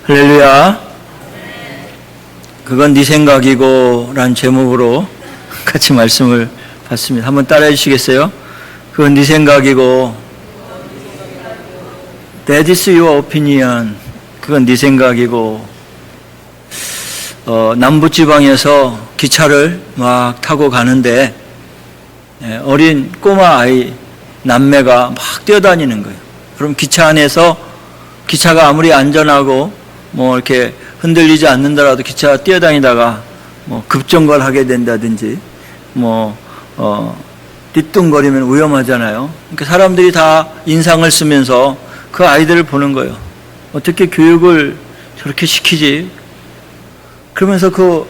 할렐루야. 그건 네 생각이고 라는 제목으로 같이 말씀을 받습니다. 한번 따라해 주시겠어요? 그건 네 생각이고, That is your opinion. 그건 네 생각이고. 남부지방에서 기차를 막 타고 가는데 어린 꼬마 아이 남매가 막 뛰어다니는 거예요. 그럼 기차 안에서 기차가 아무리 안전하고 뭐 이렇게 흔들리지 않는다라도 기차가 뛰어다니다가 뭐 급정거하게 된다든지 띠뚱거리면 위험하잖아요. 그러니까 사람들이 다 인상을 쓰면서 그 아이들을 보는 거예요. 어떻게 교육을 저렇게 시키지? 그러면서 그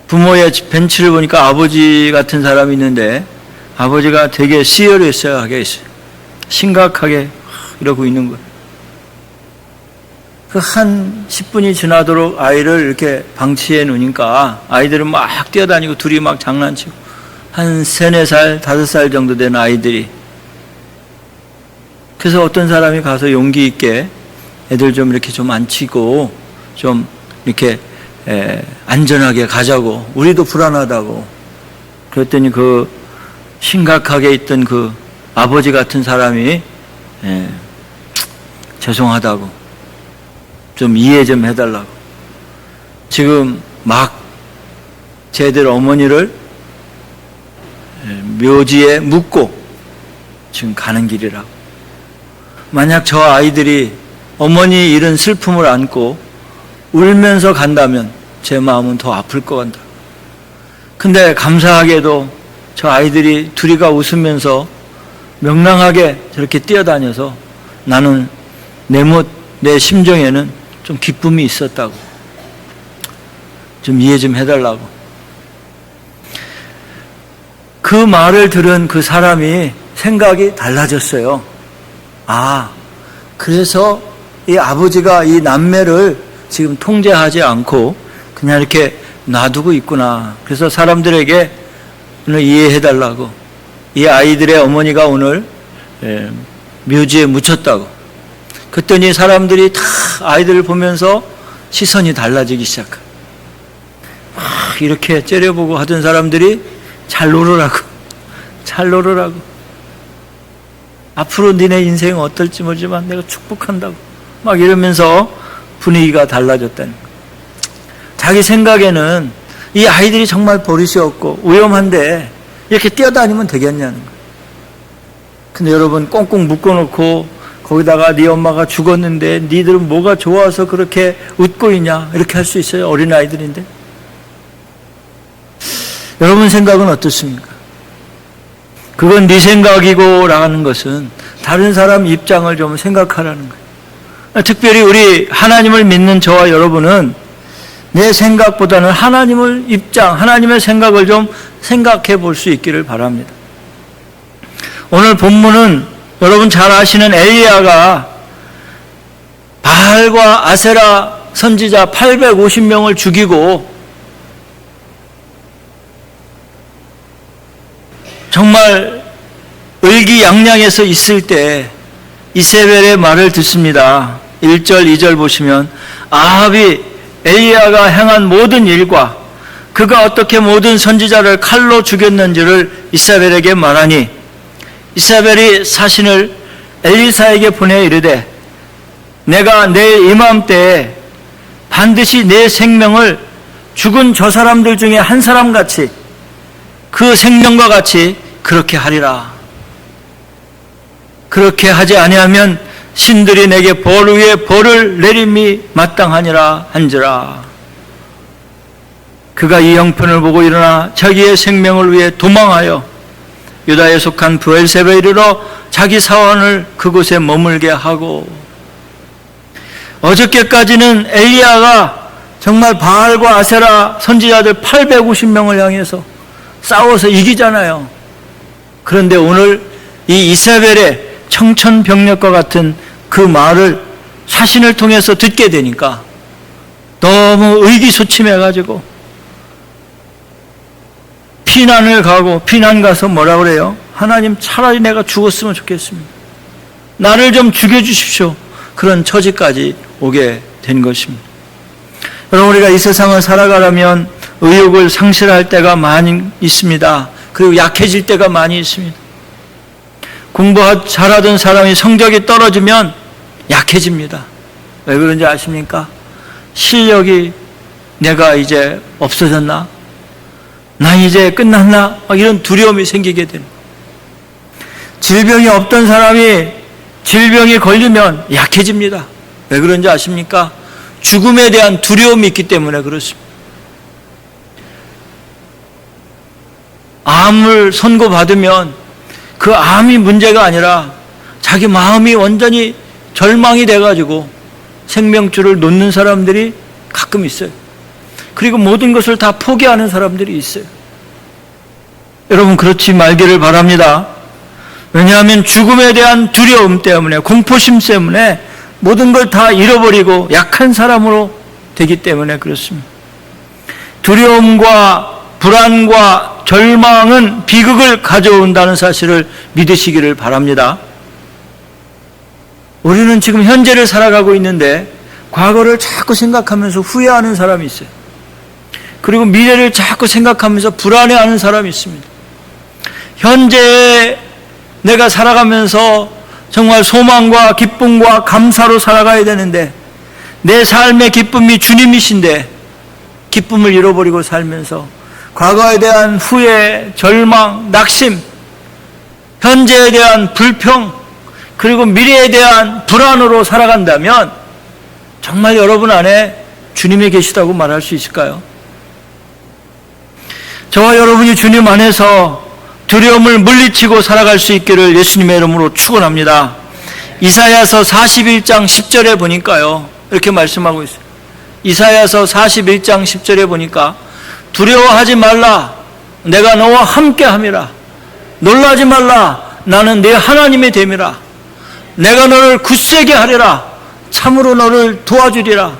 부모의 벤치를 보니까 아버지 같은 사람이 있는데 아버지가 되게 시리어스하게 있어요. 심각하게 이러고 있는 거예요. 그 한 10분이 지나도록 아이를 이렇게 방치해 놓으니까 아이들은 막 뛰어다니고 둘이 막 장난치고 한 3, 4살, 5살 정도 된 아이들이. 그래서 어떤 사람이 가서 용기 있게 애들 좀 이렇게 좀 앉히고 좀 이렇게 안전하게 가자고, 우리도 불안하다고. 그랬더니 그 심각하게 있던 그 아버지 같은 사람이 죄송하다고, 좀 이해 좀 해달라고. 지금 막 쟤들 어머니를 묘지에 묻고 지금 가는 길이라고. 만약 저 아이들이 어머니 잃은 슬픔을 안고 울면서 간다면 제 마음은 더 아플 것 같다. 근데 감사하게도 저 아이들이 둘이가 웃으면서 명랑하게 저렇게 뛰어다녀서 나는 내 심정에는 좀 기쁨이 있었다고. 좀 이해 좀 해달라고. 그 말을 들은 그 사람이 생각이 달라졌어요. 아, 그래서 이 아버지가 이 남매를 지금 통제하지 않고 그냥 이렇게 놔두고 있구나. 그래서 사람들에게 오늘 이해해달라고. 이 아이들의 어머니가 오늘 묘지에 묻혔다고. 그랬더니 사람들이 다 아이들을 보면서 시선이 달라지기 시작해. 막 이렇게 째려보고 하던 사람들이 잘 놀으라고. 앞으로 니네 인생은 어떨지 모르지만 내가 축복한다고. 막 이러면서 분위기가 달라졌다는 거예요. 자기 생각에는 이 아이들이 정말 버릇이 없고 위험한데 이렇게 뛰어다니면 되겠냐는 거예요. 근데 여러분, 꽁꽁 묶어놓고 거기다가 네 엄마가 죽었는데 니들은 뭐가 좋아서 그렇게 웃고 있냐, 이렇게 할 수 있어요? 어린아이들인데. 여러분 생각은 어떻습니까? 그건 네 생각이고 라는 것은 다른 사람 입장을 좀 생각하라는 거예요. 특별히 우리 하나님을 믿는 저와 여러분은 내 생각보다는 하나님의 생각을 좀 생각해 볼 수 있기를 바랍니다. 오늘 본문은 여러분 잘 아시는 엘리야가 바알과 아세라 선지자 850명을 죽이고 정말 의기양양해서 있을 때 이세벨의 말을 듣습니다. 1절, 2절 보시면 아합이 엘리야가 행한 모든 일과 그가 어떻게 모든 선지자를 칼로 죽였는지를 이세벨에게 말하니 이세벨이 사신을 엘리사에게 보내 이르되 내가 내일 이맘때에 반드시 내 생명을 죽은 저 사람들 중에 한 사람같이 그 생명과 같이 그렇게 하리라. 그렇게 하지 아니하면 신들이 내게 벌 위에 벌을 내림이 마땅하니라 한지라. 그가 이 형편을 보고 일어나 자기의 생명을 위해 도망하여 유다에 속한 브엘세바에 이르러 자기 사원을 그곳에 머물게 하고. 어저께까지는 엘리야가 정말 바알과 아세라 선지자들 850명을 향해서 싸워서 이기잖아요. 그런데 오늘 이 이세벨의 청천벽력과 같은 그 말을 사신을 통해서 듣게 되니까 너무 의기소침해가지고 피난 가서 뭐라 그래요? 하나님, 차라리 내가 죽었으면 좋겠습니다. 나를 좀 죽여주십시오. 그런 처지까지 오게 된 것입니다. 여러분, 우리가 이 세상을 살아가려면 의욕을 상실할 때가 많이 있습니다. 그리고 약해질 때가 많이 있습니다. 공부 잘하던 사람이 성적이 떨어지면 약해집니다. 왜 그런지 아십니까? 실력이 내가 이제 없어졌나? 난 이제 끝났나? 이런 두려움이 생기게 되는 거예요. 질병이 없던 사람이 질병에 걸리면 약해집니다. 왜 그런지 아십니까? 죽음에 대한 두려움이 있기 때문에 그렇습니다. 암을 선고받으면 그 암이 문제가 아니라 자기 마음이 완전히 절망이 돼가지고 생명줄을 놓는 사람들이 가끔 있어요. 그리고 모든 것을 다 포기하는 사람들이 있어요. 여러분, 그렇지 말기를 바랍니다. 왜냐하면 죽음에 대한 두려움 때문에, 공포심 때문에 모든 걸 다 잃어버리고 약한 사람으로 되기 때문에 그렇습니다. 두려움과 불안과 절망은 비극을 가져온다는 사실을 믿으시기를 바랍니다. 우리는 지금 현재를 살아가고 있는데 과거를 자꾸 생각하면서 후회하는 사람이 있어요. 그리고 미래를 자꾸 생각하면서 불안해하는 사람이 있습니다. 현재에 내가 살아가면서 정말 소망과 기쁨과 감사로 살아가야 되는데 내 삶의 기쁨이 주님이신데 기쁨을 잃어버리고 살면서 과거에 대한 후회, 절망, 낙심, 현재에 대한 불평, 그리고 미래에 대한 불안으로 살아간다면 정말 여러분 안에 주님이 계시다고 말할 수 있을까요? 저와 여러분이 주님 안에서 두려움을 물리치고 살아갈 수 있기를 예수님의 이름으로 축원합니다. 이사야서 41장 10절에 보니까요, 이렇게 말씀하고 있어요. 이사야서 41장 10절에 보니까 두려워하지 말라, 내가 너와 함께함이라. 놀라지 말라, 나는 네 하나님이 됨이라. 내가 너를 굳세게 하리라. 참으로 너를 도와주리라.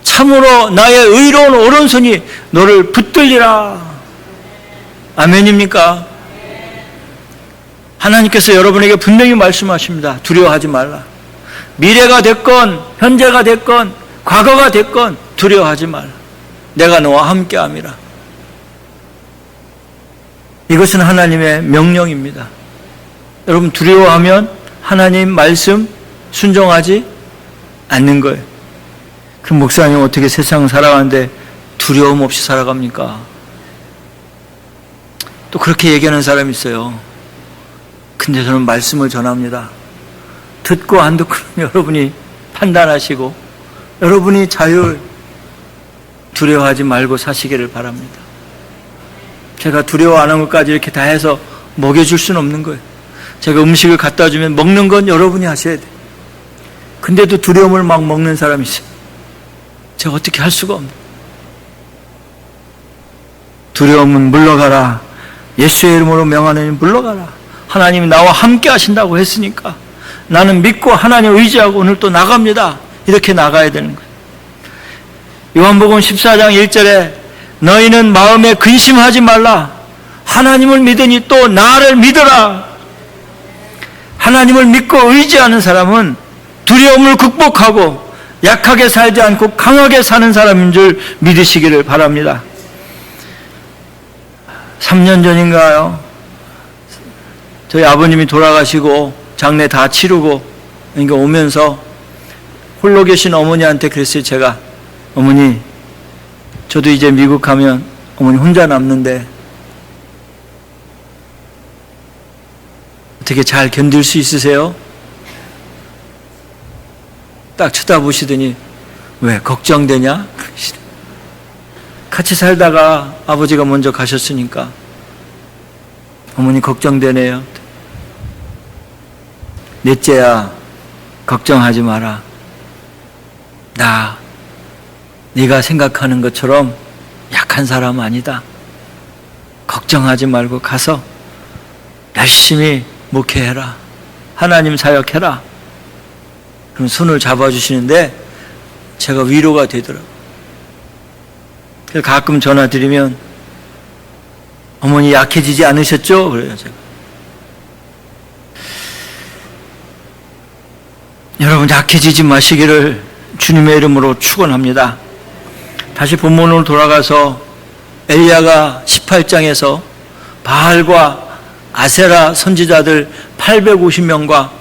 참으로 나의 의로운 오른손이 너를 붙들리라. 아멘입니까? 하나님께서 여러분에게 분명히 말씀하십니다. 두려워하지 말라. 미래가 됐건 현재가 됐건 과거가 됐건 두려워하지 말라. 내가 너와 함께함이라. 이것은 하나님의 명령입니다. 여러분, 두려워하면 하나님 말씀 순종하지 않는 거예요. 그 목사님 어떻게 세상 살아가는데 두려움 없이 살아갑니까? 또 그렇게 얘기하는 사람이 있어요. 근데 저는 말씀을 전합니다. 듣고 안 듣고 여러분이 판단하시고 여러분이 두려워하지 말고 사시기를 바랍니다. 제가 두려워 안 하는 것까지 이렇게 다 해서 먹여줄 수는 없는 거예요. 제가 음식을 갖다 주면 먹는 건 여러분이 하셔야 돼요. 근데도 두려움을 막 먹는 사람이 있어요. 제가 어떻게 할 수가 없는. 두려움은 물러가라. 예수의 이름으로 명하노니 물러가라. 하나님이 나와 함께 하신다고 했으니까 나는 믿고 하나님 의지하고 오늘 또 나갑니다. 이렇게 나가야 되는 거예요. 요한복음 14장 1절에 너희는 마음에 근심하지 말라. 하나님을 믿으니 또 나를 믿으라. 하나님을 믿고 의지하는 사람은 두려움을 극복하고 약하게 살지 않고 강하게 사는 사람인 줄 믿으시기를 바랍니다. 3년 전인가요? 저희 아버님이 돌아가시고 장례 다 치르고 그러니까 오면서 홀로 계신 어머니한테 그랬어요. 제가 어머니, 저도 이제 미국 가면 어머니 혼자 남는데 어떻게 잘 견딜 수 있으세요? 딱 쳐다보시더니 왜 걱정되냐? 같이 살다가 아버지가 먼저 가셨으니까 어머니 걱정되네요. 넷째야, 걱정하지 마라. 나 네가 생각하는 것처럼 약한 사람 아니다. 걱정하지 말고 가서 열심히 목회해라. 하나님 사역해라. 그럼 손을 잡아주시는데 제가 위로가 되더라고요. 그래서 가끔 전화 드리면 어머니 약해지지 않으셨죠? 그래요, 제가. 여러분 약해지지 마시기를 주님의 이름으로 축원합니다. 다시 본문으로 돌아가서 엘리야가 18장에서 바알과 아세라 선지자들 850명과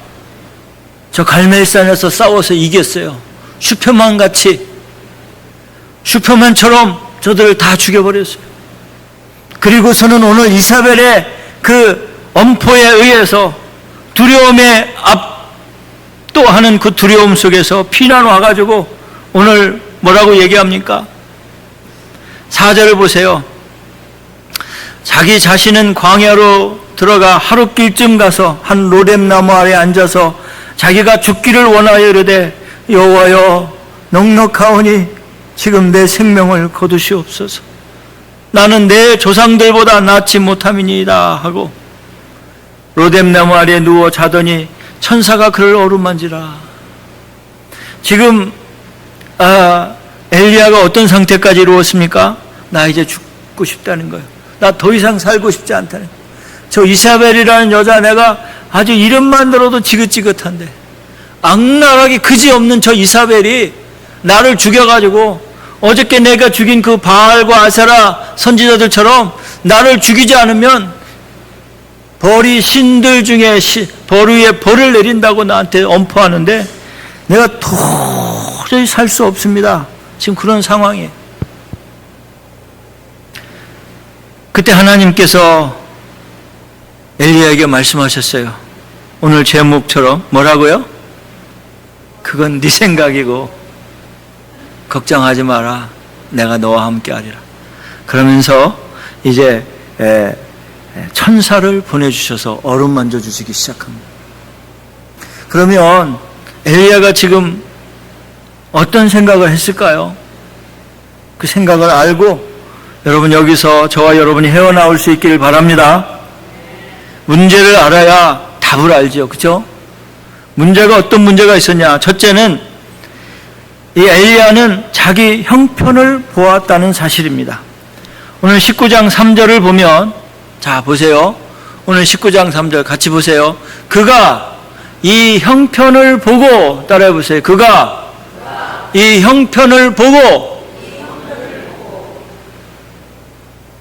저 갈멜산에서 싸워서 이겼어요. 슈퍼맨처럼 저들을 다 죽여버렸어요. 그리고서는 오늘 이사벨의 그 엄포에 의해서 두려움에 압도하는 그 두려움 속에서 피난 와가지고 오늘 뭐라고 얘기합니까? 4절을 보세요. 자기 자신은 광야로 들어가 하룻길쯤 가서 한 로뎀나무 아래 앉아서 자기가 죽기를 원하여 이르되 여호와여 넉넉하오니 지금 내 생명을 거두시옵소서. 나는 내 조상들보다 낫지 못함이니이다 하고 로뎀나무 아래에 누워 자더니 천사가 그를 어루만지라. 지금 엘리야가 어떤 상태까지 이루었습니까? 나 이제 죽고 싶다는 거예요. 나 더 이상 살고 싶지 않다는 거예요. 저 이사벨이라는 여자 내가 아주 이름만 들어도 지긋지긋한데 악랄하게 그지없는 저 이사벨이 나를 죽여가지고 어저께 내가 죽인 그 바알과 아세라 선지자들처럼 나를 죽이지 않으면 벌이 신들 중에 벌 위에 벌을 내린다고 나한테 엄포하는데 내가 도저히 살 수 없습니다. 지금 그런 상황이에요. 그때 하나님께서 엘리야에게 말씀하셨어요. 오늘 제목처럼 뭐라고요? 그건 네 생각이고 걱정하지 마라. 내가 너와 함께 하리라. 그러면서 이제 천사를 보내주셔서 어루만져 주시기 시작합니다. 그러면 엘리야가 지금 어떤 생각을 했을까요? 그 생각을 알고 여러분 여기서 저와 여러분이 헤어나올 수 있기를 바랍니다. 문제를 알아야 답을 알죠. 그렇죠? 문제가 어떤 문제가 있었냐? 첫째는 이 엘리야는 자기 형편을 보았다는 사실입니다. 오늘 19장 3절을 보면 자 보세요. 오늘 19장 3절 같이 보세요. 그가 이 형편을 보고 따라해 보세요. 그가 이 형편을 보고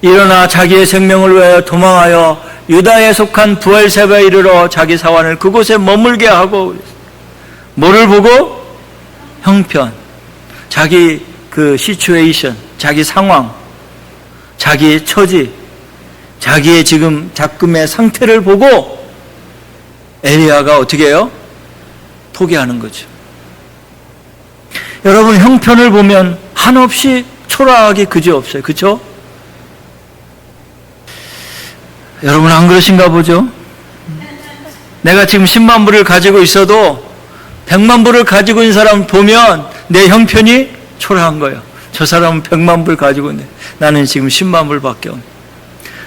일어나 자기의 생명을 위하여 도망하여 유다에 속한 부엘세바에 이르러 자기 사환을 그곳에 머물게 하고 뭐를 보고? 형편. 자기 그 시츄에이션, 자기 상황, 자기의 처지, 자기의 지금 작금의 상태를 보고 엘리야가 어떻게 해요? 포기하는 거죠. 여러분 형편을 보면 한없이 초라하기 그지없어요. 그렇죠? 여러분 안 그러신가 보죠? 내가 지금 10만 불을 가지고 있어도 100만 불을 가지고 있는 사람 보면 내 형편이 초라한 거예요. 저 사람은 100만 불 가지고 있는데 나는 지금 10만 불밖에 없네.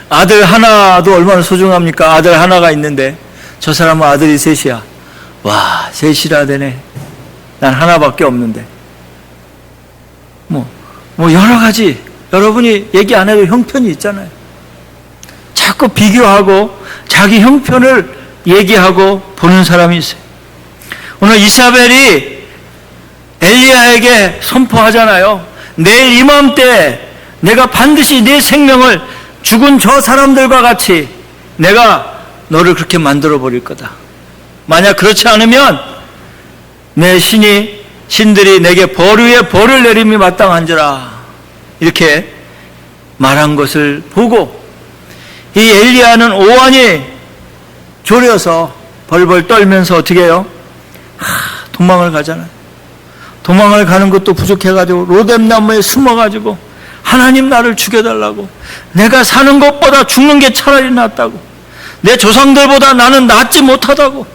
아들 하나도 얼마나 소중합니까? 아들 하나가 있는데 저 사람은 아들이 셋이야. 와, 셋이라 되네. 난 하나밖에 없는데. 뭐 여러 가지 여러분이 얘기 안 해도 형편이 있잖아요. 자꾸 비교하고 자기 형편을 얘기하고 보는 사람이 있어요. 오늘 이사벨이 엘리야에게 선포하잖아요. 내일 이맘때 내가 반드시 내 생명을 죽은 저 사람들과 같이 내가 너를 그렇게 만들어 버릴 거다. 만약 그렇지 않으면 내 신들이 내게 벌 위에 벌을 내림이 마땅한지라 이렇게 말한 것을 보고 이 엘리야는 오한이 졸여서 벌벌 떨면서 어떻게 해요? 도망을 가잖아요. 도망을 가는 것도 부족해가지고 로뎀나무에 숨어가지고 하나님 나를 죽여달라고, 내가 사는 것보다 죽는 게 차라리 낫다고, 내 조상들보다 나는 낫지 못하다고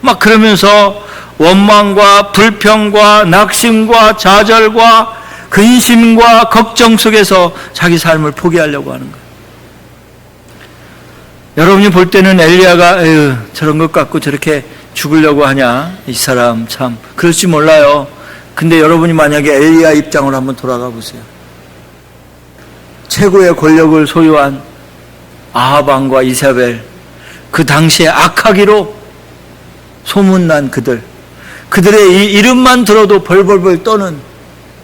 막 그러면서 원망과 불평과 낙심과 좌절과 근심과 걱정 속에서 자기 삶을 포기하려고 하는 거예요. 여러분이 볼 때는 엘리야가 저런 것 갖고 저렇게 죽으려고 하냐, 이 사람 참 그럴지 몰라요. 근데 여러분이 만약에 엘리야 입장으로 한번 돌아가 보세요. 최고의 권력을 소유한 아합 왕과 이사벨, 그 당시에 악하기로 소문난 그들의 이 이름만 들어도 벌벌벌 떠는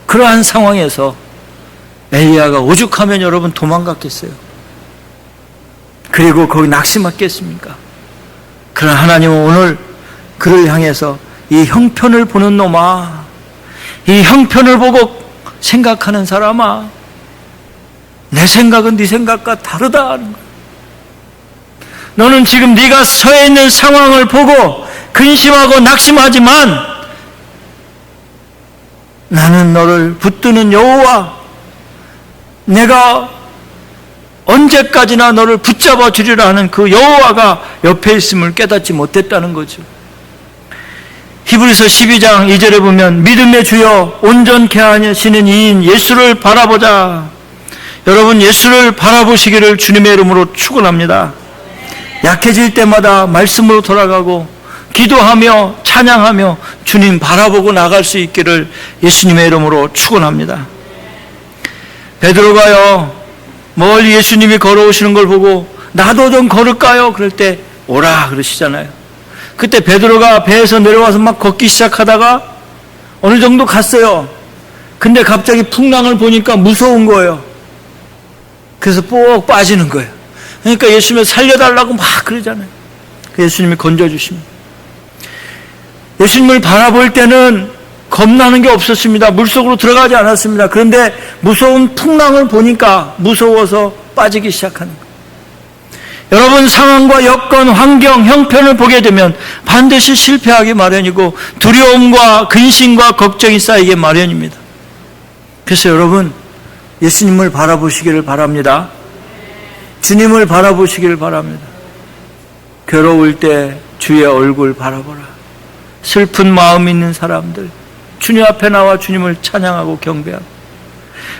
그러한 상황에서 엘리야가 오죽하면 여러분 도망갔겠어요. 그리고 거기 낙심했겠습니까? 그러나 하나님은 오늘 그를 향해서 이 형편을 보는 놈아, 이 형편을 보고 생각하는 사람아, 내 생각은 네 생각과 다르다. 너는 지금 네가 서 있는 상황을 보고 근심하고 낙심하지만 나는 너를 붙드는 여호와, 내가 언제까지나 너를 붙잡아 주리라 하는 그 여호와가 옆에 있음을 깨닫지 못했다는 거죠. 히브리서 12장 2절에 보면 믿음의 주여 온전케 하시는 이인 예수를 바라보자. 여러분, 예수를 바라보시기를 주님의 이름으로 축원합니다. 약해질 때마다 말씀으로 돌아가고 기도하며 찬양하며 주님 바라보고 나갈 수 있기를 예수님의 이름으로 축원합니다. 베드로가요, 멀리 예수님이 걸어오시는 걸 보고 나도 좀 걸을까요? 그럴 때 오라 그러시잖아요. 그때 베드로가 배에서 내려와서 막 걷기 시작하다가 어느 정도 갔어요. 근데 갑자기 풍랑을 보니까 무서운 거예요. 그래서 뽁 빠지는 거예요. 그러니까 예수님이 살려달라고 막 그러잖아요. 예수님이 건져주십니다. 예수님을 바라볼 때는 겁나는 게 없었습니다. 물속으로 들어가지 않았습니다. 그런데 무서운 풍랑을 보니까 무서워서 빠지기 시작하는 거예요. 여러분, 상황과 여건, 환경, 형편을 보게 되면 반드시 실패하기 마련이고 두려움과 근심과 걱정이 쌓이기 마련입니다. 그래서 여러분, 예수님을 바라보시기를 바랍니다. 주님을 바라보시기를 바랍니다. 괴로울 때 주의 얼굴 바라보라. 슬픈 마음 있는 사람들, 주님 앞에 나와 주님을 찬양하고 경배하고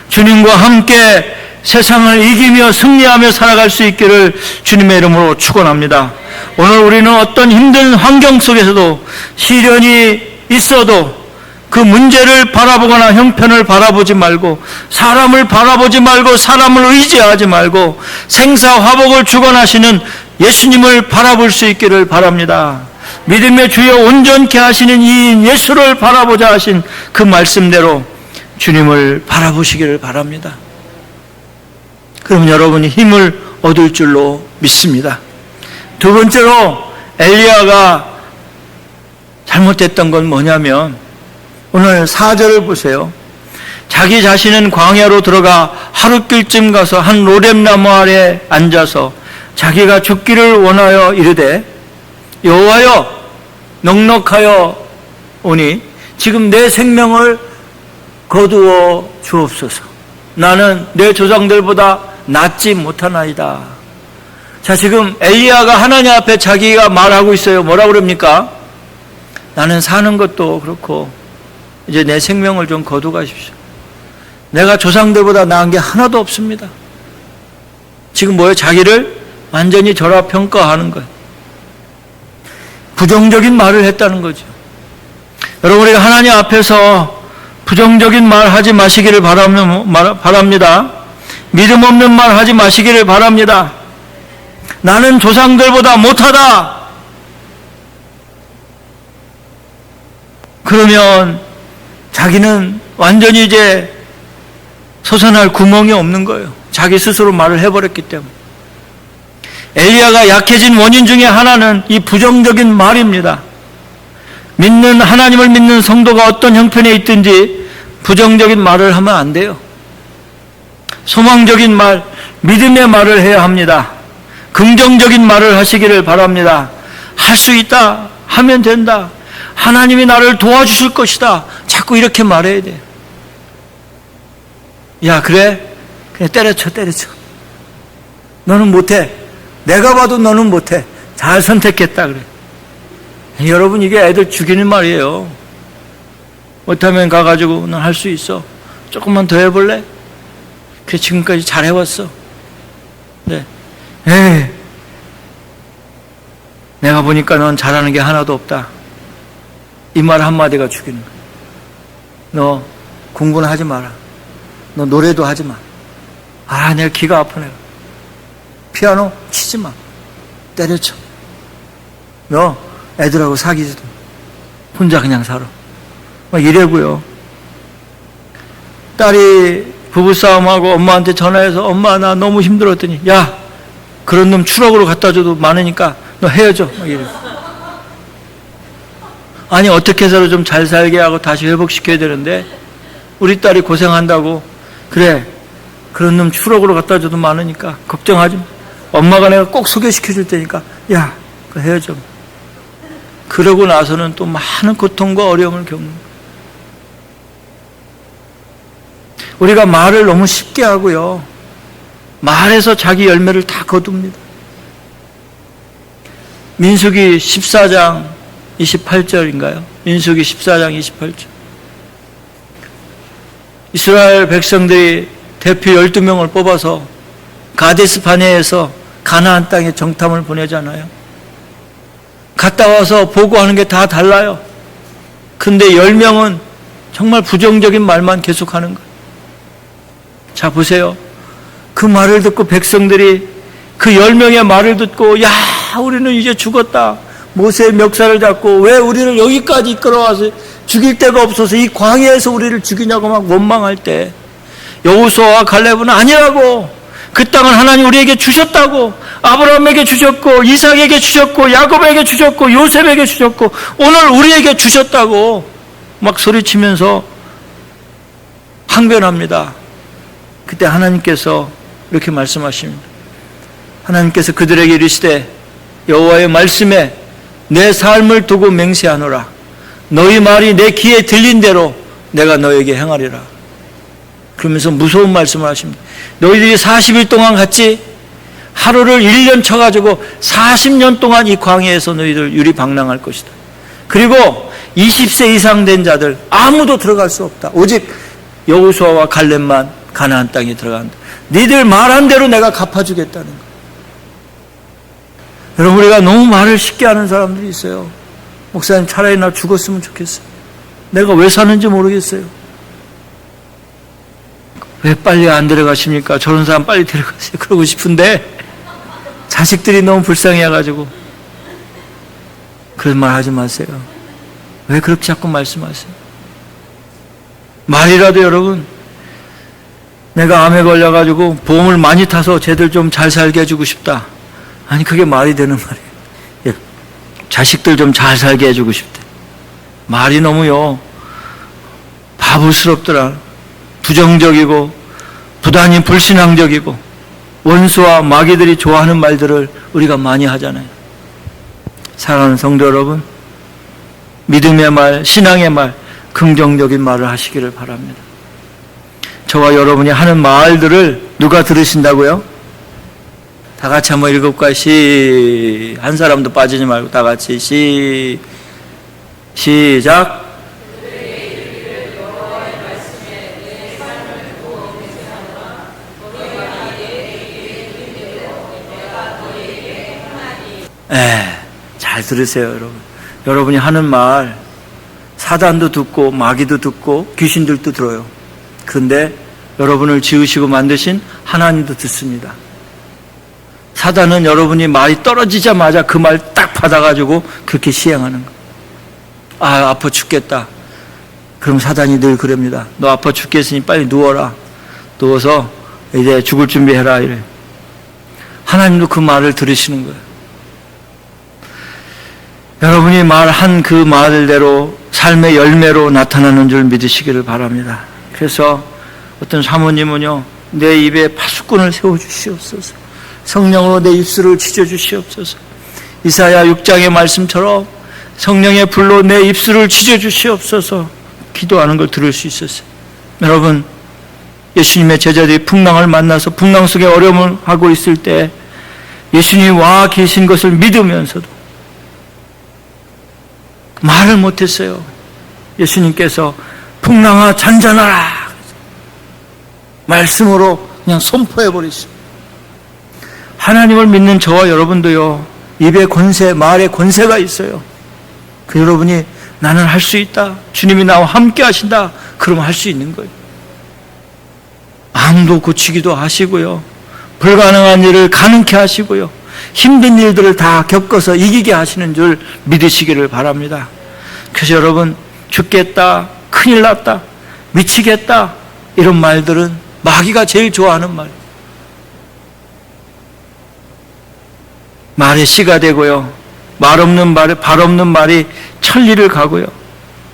주님과 함께 세상을 이기며 승리하며 살아갈 수 있기를 주님의 이름으로 축원합니다. 오늘 우리는 어떤 힘든 환경 속에서도 시련이 있어도 그 문제를 바라보거나 형편을 바라보지 말고 사람을 바라보지 말고 사람을 의지하지 말고 생사화복을 주관하시는 예수님을 바라볼 수 있기를 바랍니다. 믿음의 주여 온전케 하시는 이인 예수를 바라보자 하신 그 말씀대로 주님을 바라보시기를 바랍니다. 그럼 여러분이 힘을 얻을 줄로 믿습니다. 두 번째로 엘리야가 잘못됐던 건 뭐냐면 오늘 4절을 보세요. 자기 자신은 광야로 들어가 하룻길쯤 가서 한 로뎀나무 아래 앉아서 자기가 죽기를 원하여 이르되 여호와여 넉넉하여 오니 지금 내 생명을 거두어 주옵소서. 나는 내 조상들보다 낫지 못하나이다. 자, 지금 엘리야가 하나님 앞에 자기가 말하고 있어요. 뭐라고 그럽니까? 나는 사는 것도 그렇고 이제 내 생명을 좀 거두가십시오. 내가 조상들보다 나은 게 하나도 없습니다. 지금 뭐예요? 자기를 완전히 절하평가하는 거예요. 부정적인 말을 했다는 거죠. 여러분, 우리가 하나님 앞에서 부정적인 말 하지 마시기를 바랍니다. 믿음 없는 말 하지 마시기를 바랍니다. 나는 조상들보다 못하다. 그러면 자기는 완전히 이제 솟아날 구멍이 없는 거예요. 자기 스스로 말을 해버렸기 때문에. 엘리야가 약해진 원인 중에 하나는 이 부정적인 말입니다. 하나님을 믿는 성도가 어떤 형편에 있든지 부정적인 말을 하면 안 돼요. 소망적인 말, 믿음의 말을 해야 합니다. 긍정적인 말을 하시기를 바랍니다. 할 수 있다, 하면 된다, 하나님이 나를 도와주실 것이다, 자꾸 이렇게 말해야 돼요. 야, 그래? 그냥 때려쳐. 너는 못해. 내가 봐도 너는 못해. 잘 선택했다 그래. 여러분, 이게 애들 죽이는 말이에요. 못하면 가가지고 넌 할 수 있어. 조금만 더 해볼래? 그래, 지금까지 잘 해왔어. 네. 에이, 내가 보니까 넌 잘하는 게 하나도 없다. 이 말 한마디가 죽이는 거야. 너 공부는 하지 마라. 너 노래도 하지 마. 아, 내가 귀가 아파. 내가 피아노 치지 마. 때려쳐. 너 애들하고 사귀지도 혼자 그냥 살아. 막 이래고요. 딸이 부부싸움하고 엄마한테 전화해서 엄마 나 너무 힘들었더니 야 그런 놈 추락으로 갖다 줘도 많으니까 너 헤어져. 막 이래. 아니 어떻게 해서라도 좀 잘 살게 하고 다시 회복시켜야 되는데 우리 딸이 고생한다고 그래 그런 놈 추락으로 갖다 줘도 많으니까 걱정하지 마. 엄마가 내가 꼭 소개시켜 줄 테니까 야 그 헤어져. 그러고 나서는 또 많은 고통과 어려움을 겪는 거예요. 우리가 말을 너무 쉽게 하고요. 말해서 자기 열매를 다 거둡니다. 민수기 14장 28절인가요? 민수기 14장 28절. 이스라엘 백성들이 대표 12명을 뽑아서 가데스 바네에서 가나안 땅에 정탐을 보내잖아요. 갔다 와서 보고하는 게 다 달라요. 근데 10명은 정말 부정적인 말만 계속하는 거예요. 자 보세요. 그 말을 듣고 백성들이 그 10명의 말을 듣고 야 우리는 이제 죽었다. 모세의 멱살을 잡고 왜 우리를 여기까지 이끌어와서 죽일 데가 없어서 이 광야에서 우리를 죽이냐고 막 원망할 때 여호수아와 갈렙은 아니라고. 그 땅은 하나님 우리에게 주셨다고. 아브라함에게 주셨고 이삭에게 주셨고 야곱에게 주셨고 요셉에게 주셨고 오늘 우리에게 주셨다고 막 소리치면서 항변합니다. 그때 하나님께서 이렇게 말씀하십니다. 하나님께서 그들에게 이르시되 여호와의 말씀에 내 삶을 두고 맹세하노라. 너희 말이 내 귀에 들린 대로 내가 너에게 행하리라. 그러면서 무서운 말씀을 하십니다. 너희들이 40일 동안 같이 하루를 1년 쳐가지고 40년 동안 이 광야에서 너희들 유리방랑할 것이다. 그리고 20세 이상 된 자들 아무도 들어갈 수 없다. 오직 여호수아와 갈렙만 가나안 땅에 들어간다. 니들 말한 대로 내가 갚아주겠다는 거예요. 여러분 우리가 너무 말을 쉽게 하는 사람들이 있어요. 목사님 차라리 나 죽었으면 좋겠어요. 내가 왜 사는지 모르겠어요. 왜 빨리 안 데려가십니까? 저런 사람 빨리 데려가세요. 그러고 싶은데 자식들이 너무 불쌍해가지고 그런 말 하지 마세요. 왜 그렇게 자꾸 말씀하세요? 말이라도 여러분 내가 암에 걸려가지고 보험을 많이 타서 쟤들 좀 잘 살게 해주고 싶다. 아니 그게 말이 되는 말이에요. 자식들 좀 잘 살게 해주고 싶대. 말이 너무요 바보스럽더라. 부정적이고 부단히 불신앙적이고 원수와 마귀들이 좋아하는 말들을 우리가 많이 하잖아요. 사랑하는 성도 여러분, 믿음의 말, 신앙의 말, 긍정적인 말을 하시기를 바랍니다. 저와 여러분이 하는 말들을 누가 들으신다고요? 다 같이 한번 읽어볼까요? 한 사람도 빠지지 말고 다 같이 시작. 잘 들으세요, 여러분. 여러분이 하는 말, 사단도 듣고, 마귀도 듣고, 귀신들도 들어요. 그런데 여러분을 지으시고 만드신 하나님도 듣습니다. 사단은 여러분이 말이 떨어지자마자 그 말 딱 받아가지고 그렇게 시행하는 거예요. 아, 아파 죽겠다. 그럼 사단이 늘 그럽니다. 너 아파 죽겠으니 빨리 누워라. 누워서 이제 죽을 준비해라. 이래. 하나님도 그 말을 들으시는 거예요. 여러분이 말한 그 말대로 삶의 열매로 나타나는 줄 믿으시기를 바랍니다. 그래서 어떤 사모님은요, 내 입에 파수꾼을 세워주시옵소서. 성령으로 내 입술을 지져주시옵소서. 이사야 6장의 말씀처럼 성령의 불로 내 입술을 지져주시옵소서. 기도하는 걸 들을 수 있었어요. 여러분, 예수님의 제자들이 풍랑을 만나서 풍랑 속에 어려움을 하고 있을 때 예수님이 와 계신 것을 믿으면서도 말을 못했어요. 예수님께서 풍랑아 잔잔하라 말씀으로 그냥 선포해버리시죠. 하나님을 믿는 저와 여러분도요, 입의 권세, 말의 권세가 있어요. 그 여러분이 나는 할 수 있다, 주님이 나와 함께 하신다, 그러면 할 수 있는 거예요. 암도 고치기도 하시고요, 불가능한 일을 가능케 하시고요, 힘든 일들을 다 겪어서 이기게 하시는 줄 믿으시기를 바랍니다. 그래서 여러분, 죽겠다, 큰일 났다, 미치겠다, 이런 말들은 마귀가 제일 좋아하는 말. 말에 씨가 되고요, 말 없는 말이 천리를 가고요.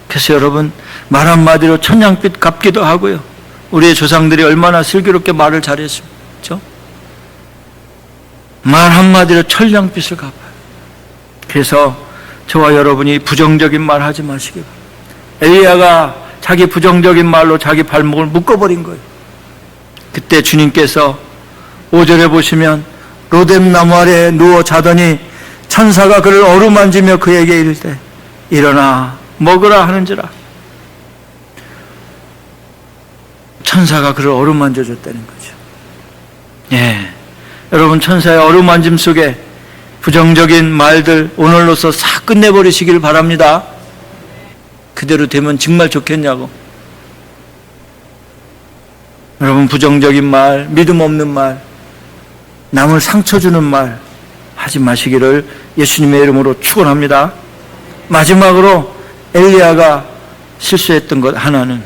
그래서 여러분, 말 한마디로 천냥빛 갚기도 하고요. 우리의 조상들이 얼마나 슬기롭게 말을 잘했습니까? 그렇죠? 말 한마디로 천냥빛을 갚아요. 그래서 저와 여러분이 부정적인 말 하지 마시기 바랍니다. 엘리야가 자기 부정적인 말로 자기 발목을 묶어버린 거예요. 그때 주님께서 5절에 보시면 로뎀 나무 아래에 누워 자더니 천사가 그를 어루만지며 그에게 이르되 일어나 먹으라 하는지라. 천사가 그를 어루만져 줬다는 거죠. 예, 여러분, 천사의 어루만짐 속에 부정적인 말들 오늘로서 싹 끝내버리시길 바랍니다. 그대로 되면 정말 좋겠냐고. 여러분, 부정적인 말, 믿음 없는 말, 남을 상처 주는 말 하지 마시기를 예수님의 이름으로 축원합니다. 마지막으로 엘리야가 실수했던 것 하나는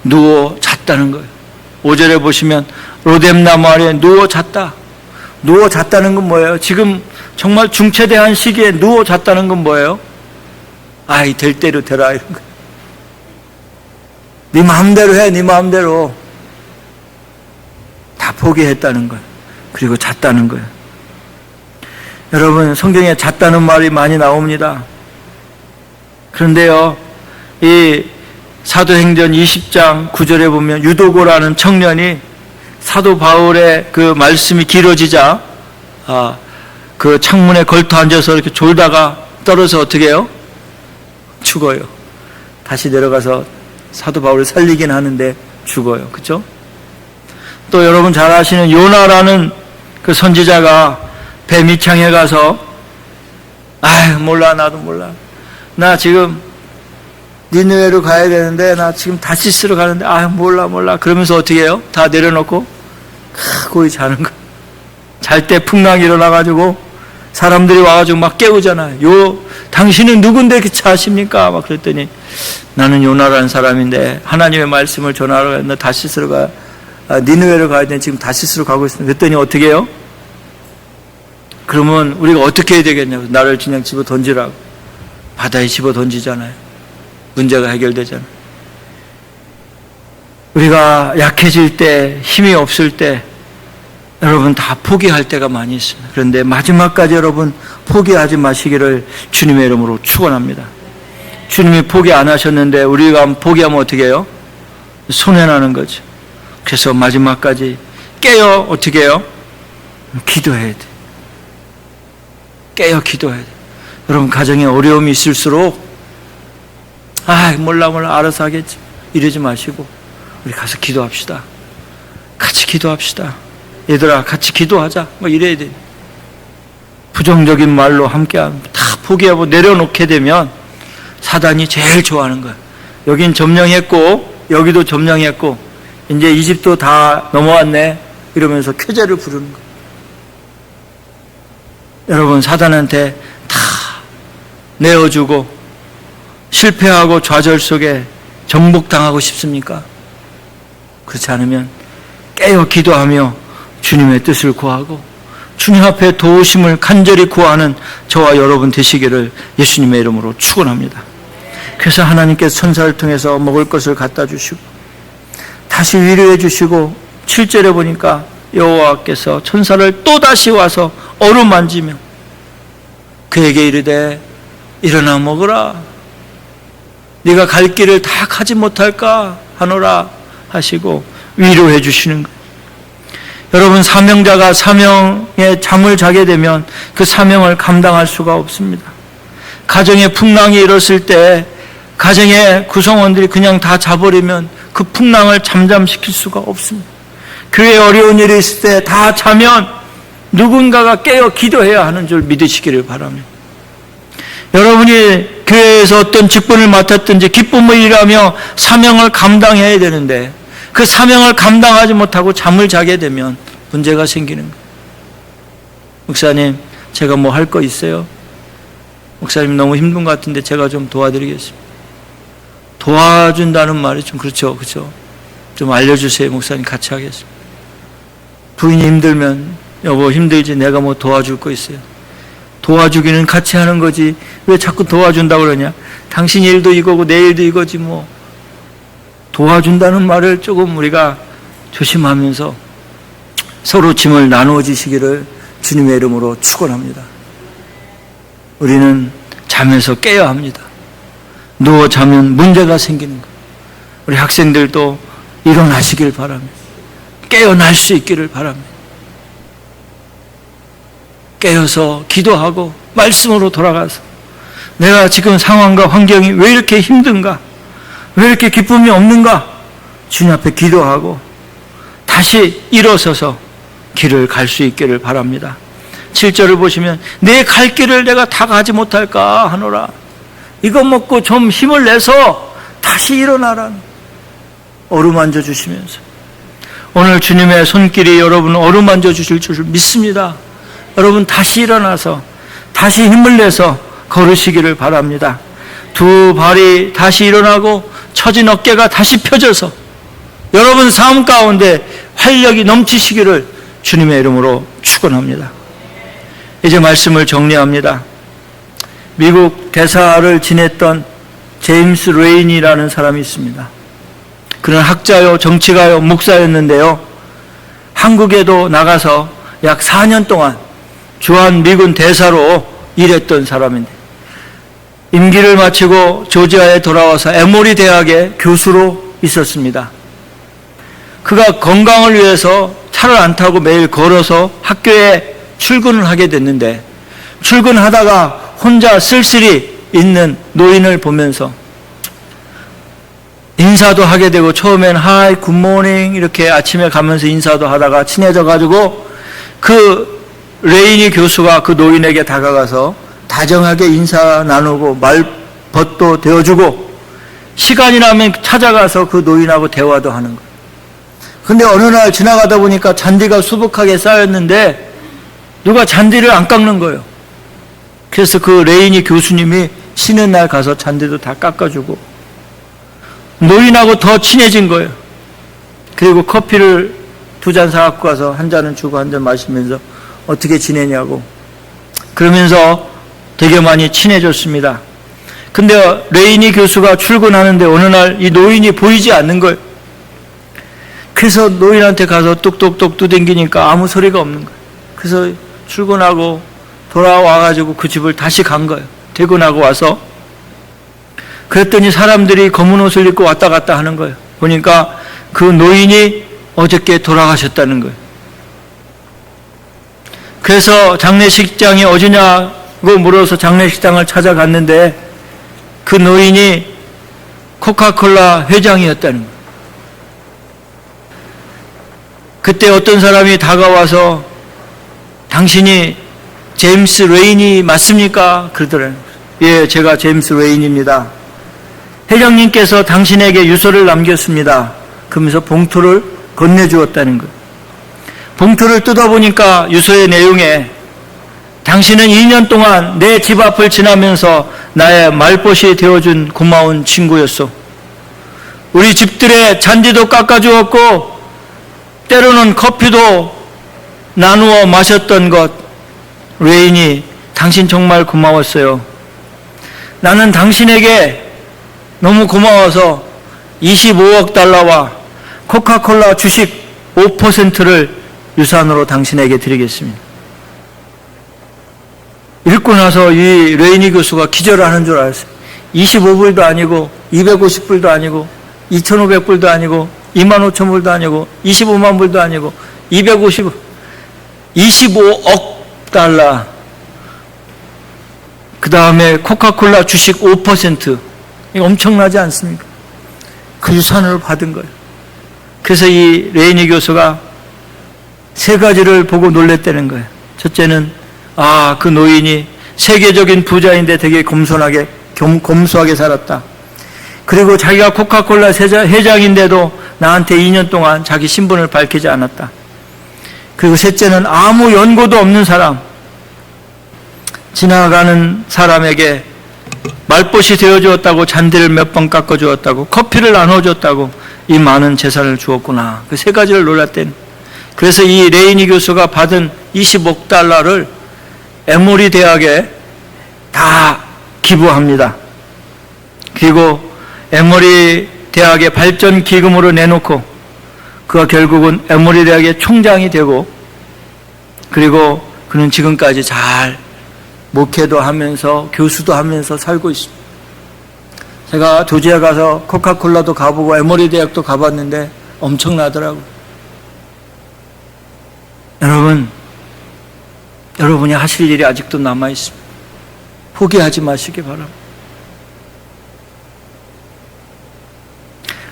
누워 잤다는 거예요. 5절에 보시면 로뎀 나무 아래에 누워 잤다. 누워 잤다는 건 뭐예요? 지금 정말 중체대한 시기에 누워 잤다는 건 뭐예요? 아이, 될 대로 되라, 이런 거예요. 네 마음대로 해, 네 마음대로. 다 포기했다는 거예요. 그리고 잤다는 거예요. 여러분, 성경에 잤다는 말이 많이 나옵니다. 그런데요, 이 사도행전 20장 9절에 보면 유도고라는 청년이 사도 바울의 그 말씀이 길어지자 그 창문에 걸터 앉아서 이렇게 졸다가 떨어져 어떻게 해요? 죽어요. 다시 내려가서 사도 바울을 살리긴 하는데 죽어요. 그렇죠? 또 여러분 잘 아시는 요나라는 그 선지자가 배 밑창에 가서 몰라, 나도 몰라. 나 지금 니느웨로 가야 되는데 나 지금 다시스로 가는데 몰라. 그러면서 어떻게 해요? 다 내려놓고 고이 자는 거. 잘 때 풍랑이 일어나가지고 사람들이 와가지고 막 깨우잖아요. 당신은 누군데 기차 하십니까? 막 그랬더니 나는 요나라는 사람인데 하나님의 말씀을 전하러 갔는데 다시스로 가, 니느웨로 가야 되는데 지금 다시스로 가고 있습니다. 그랬더니 어떻게 해요? 그러면 우리가 어떻게 해야 되겠냐고. 나를 그냥 집어 던지라고. 바다에 집어 던지잖아요. 문제가 해결되잖아요. 우리가 약해질 때, 힘이 없을 때 여러분 다 포기할 때가 많이 있습니다. 그런데 마지막까지 여러분 포기하지 마시기를 주님의 이름으로 축원합니다. 주님이 포기 안 하셨는데 우리가 포기하면 어떻게 해요? 손해나는 거죠. 그래서 마지막까지 깨어 어떻게 해요? 기도해야 돼. 깨어 기도해야 돼. 여러분 가정에 어려움이 있을수록 몰라 알아서 하겠지 이러지 마시고 우리 가서 기도합시다. 같이 기도합시다. 얘들아 같이 기도하자. 이래야 돼. 부정적인 말로 함께 다 포기하고 내려놓게 되면 사단이 제일 좋아하는 거야. 여긴 점령했고 여기도 점령했고 이제 이집도 다 넘어왔네 이러면서 쾌재를 부르는 거야. 여러분 사단한테 다 내어주고 실패하고 좌절 속에 정복당하고 싶습니까? 그렇지 않으면 깨어 기도하며 주님의 뜻을 구하고 주님 앞에 도우심을 간절히 구하는 저와 여러분 되시기를 예수님의 이름으로 축원합니다. 그래서 하나님께서 천사를 통해서 먹을 것을 갖다 주시고 다시 위로해 주시고 7절에 보니까 여호와께서 천사를 또다시 와서 어루만지며 그에게 이르되 일어나 먹으라. 네가 갈 길을 다 가지 못할까 하노라 하시고 위로해 주시는 거예요. 여러분 사명자가 사명에 잠을 자게 되면 그 사명을 감당할 수가 없습니다. 가정에 풍랑이 일었을 때 가정의 구성원들이 그냥 다 자버리면 그 풍랑을 잠잠시킬 수가 없습니다. 교회에 어려운 일이 있을 때 다 자면 누군가가 깨어 기도해야 하는 줄 믿으시기를 바랍니다. 여러분이 교회에서 어떤 직분을 맡았든지 기쁨을 일하며 사명을 감당해야 되는데 그 사명을 감당하지 못하고 잠을 자게 되면 문제가 생기는 거예요. 목사님, 제가 뭐 할 거 있어요? 목사님 너무 힘든 것 같은데 제가 좀 도와드리겠습니다. 도와준다는 말이 좀 그렇죠. 좀 알려주세요. 목사님 같이 하겠습니다. 부인이 힘들면 여보 힘들지 내가 뭐 도와줄 거 있어요. 도와주기는 같이 하는 거지 왜 자꾸 도와준다고 그러냐. 당신 일도 이거고 내 일도 이거지 뭐. 도와준다는 말을 조금 우리가 조심하면서 서로 짐을 나누어 지시기를 주님의 이름으로 축원합니다. 우리는 잠에서 깨야 합니다. 누워 자면 문제가 생기는 거예요. 우리 학생들도 일어나시길 바랍니다. 깨어날 수 있기를 바랍니다. 깨어서 기도하고 말씀으로 돌아가서 내가 지금 상황과 환경이 왜 이렇게 힘든가? 왜 이렇게 기쁨이 없는가? 주님 앞에 기도하고 다시 일어서서 길을 갈 수 있기를 바랍니다. 7절을 보시면 내 갈 길을 내가 다 가지 못할까 하노라. 이거 먹고 좀 힘을 내서 다시 일어나라. 어루만져 주시면서 오늘 주님의 손길이 여러분 어루만져 주실 줄 믿습니다. 여러분 다시 일어나서 다시 힘을 내서 걸으시기를 바랍니다. 두 발이 다시 일어나고 처진 어깨가 다시 펴져서 여러분 삶 가운데 활력이 넘치시기를 주님의 이름으로 축원합니다. 이제 말씀을 정리합니다. 미국 대사를 지냈던 제임스 레인이라는 사람이 있습니다. 그는 학자요, 정치가요, 목사였는데요. 한국에도 나가서 약 4년 동안 주한 미군 대사로 일했던 사람인데 임기를 마치고 조지아에 돌아와서 에모리 대학의 교수로 있었습니다. 그가 건강을 위해서 차를 안 타고 매일 걸어서 학교에 출근을 하게 됐는데 출근하다가 혼자 쓸쓸히 있는 노인을 보면서 인사도 하게 되고 처음엔 하이 굿모닝 이렇게 아침에 가면서 인사도 하다가 친해져 가지고 그 레이니 교수가 그 노인에게 다가가서 다정하게 인사 나누고 말벗도 되어주고 시간이 나면 찾아가서 그 노인하고 대화도 하는 거예요. 근데 어느 날 지나가다 보니까 잔디가 수북하게 쌓였는데 누가 잔디를 안 깎는 거예요. 그래서 그 레이니 교수님이 쉬는 날 가서 잔디도 다 깎아주고 노인하고 더 친해진 거예요. 그리고 커피를 2잔 사갖고 가서 한 잔은 주고 한 잔 마시면서 어떻게 지내냐고 그러면서 되게 많이 친해졌습니다. 근데 레이니 교수가 출근하는데 어느 날 이 노인이 보이지 않는 거예요. 그래서 노인한테 가서 뚝뚝뚝 두댕기니까 아무 소리가 없는 거예요. 그래서 출근하고 돌아와가지고 그 집을 다시 간 거예요. 퇴근하고 와서 그랬더니 사람들이 검은 옷을 입고 왔다 갔다 하는 거예요. 보니까 그 노인이 어저께 돌아가셨다는 거예요. 그래서 장례식장이 어디냐고 물어서 장례식장을 찾아갔는데 그 노인이 코카콜라 회장이었다는 거예요. 그때 어떤 사람이 다가와서 당신이 제임스 레인이 맞습니까? 그러더래요. 예, 제가 제임스 레인입니다. 회장님께서 당신에게 유서를 남겼습니다. 그러면서 봉투를 건네주었다는 거예요. 봉투를 뜯어보니까 유서의 내용에 당신은 2년 동안 내 집 앞을 지나면서 나의 말벗이 되어준 고마운 친구였소. 우리 집들의 잔디도 깎아주었고 때로는 커피도 나누어 마셨던 것 레인이 당신 정말 고마웠어요. 나는 당신에게 너무 고마워서 25억 달러와 코카콜라 주식 5%를 유산으로 당신에게 드리겠습니다. 읽고 나서 이 레이니 교수가 기절을 하는 줄 알았어요. 25불도 아니고 250불도 아니고 2,500불도 아니고 25,000불도 아니고 25만 불도 아니고 25억 달러 그 다음에 코카콜라 주식 5% 이거 엄청나지 않습니까? 그 유산을 받은 거예요. 그래서 이 레이니 교수가 세 가지를 보고 놀랬다는 거예요. 첫째는 그 노인이 세계적인 부자인데 되게 겸손하게 검소하게 살았다. 그리고 자기가 코카콜라 회장인데도 나한테 2년 동안 자기 신분을 밝히지 않았다. 그리고 셋째는 아무 연고도 없는 사람, 지나가는 사람에게 말벗이 되어주었다고, 잔디를 몇 번 깎아주었다고, 커피를 나눠줬다고, 이 많은 재산을 주었구나. 그 세 가지를 놀랐대요. 그래서 이 레이니 교수가 받은 20억 달러를 에모리 대학에 다 기부합니다. 그리고 에모리 대학의 발전 기금으로 내놓고 그가 결국은 에모리 대학의 총장이 되고, 그리고 그는 지금까지 잘 목회도 하면서 교수도 하면서 살고 있습니다. 제가 조지아 가서 코카콜라도 가보고 에모리 대학도 가봤는데 엄청나더라고요. 여러분이 하실 일이 아직도 남아있습니다. 포기하지 마시기 바랍니다.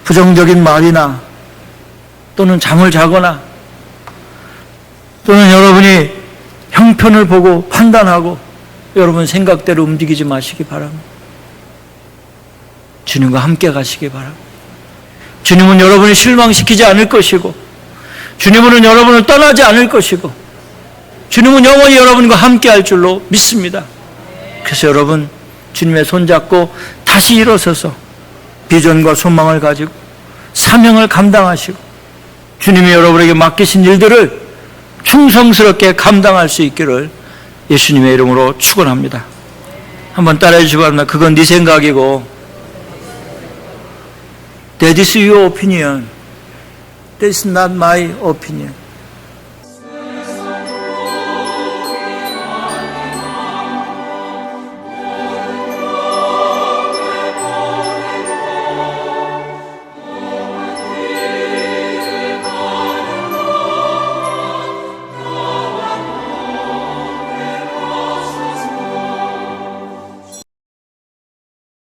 부정적인 말이나 또는 잠을 자거나 또는 여러분이 형편을 보고 판단하고 여러분 생각대로 움직이지 마시기 바랍니다. 주님과 함께 가시기 바랍니다. 주님은 여러분을 실망시키지 않을 것이고, 주님은 여러분을 떠나지 않을 것이고, 주님은 영원히 여러분과 함께 할 줄로 믿습니다. 그래서 여러분 주님의 손잡고 다시 일어서서 비전과 소망을 가지고 사명을 감당하시고 주님이 여러분에게 맡기신 일들을 충성스럽게 감당할 수 있기를 예수님의 이름으로 축원합니다. 한번 따라해 주시기 바랍니다. 그건 네 생각이고, That is your opinion. That is not my opinion.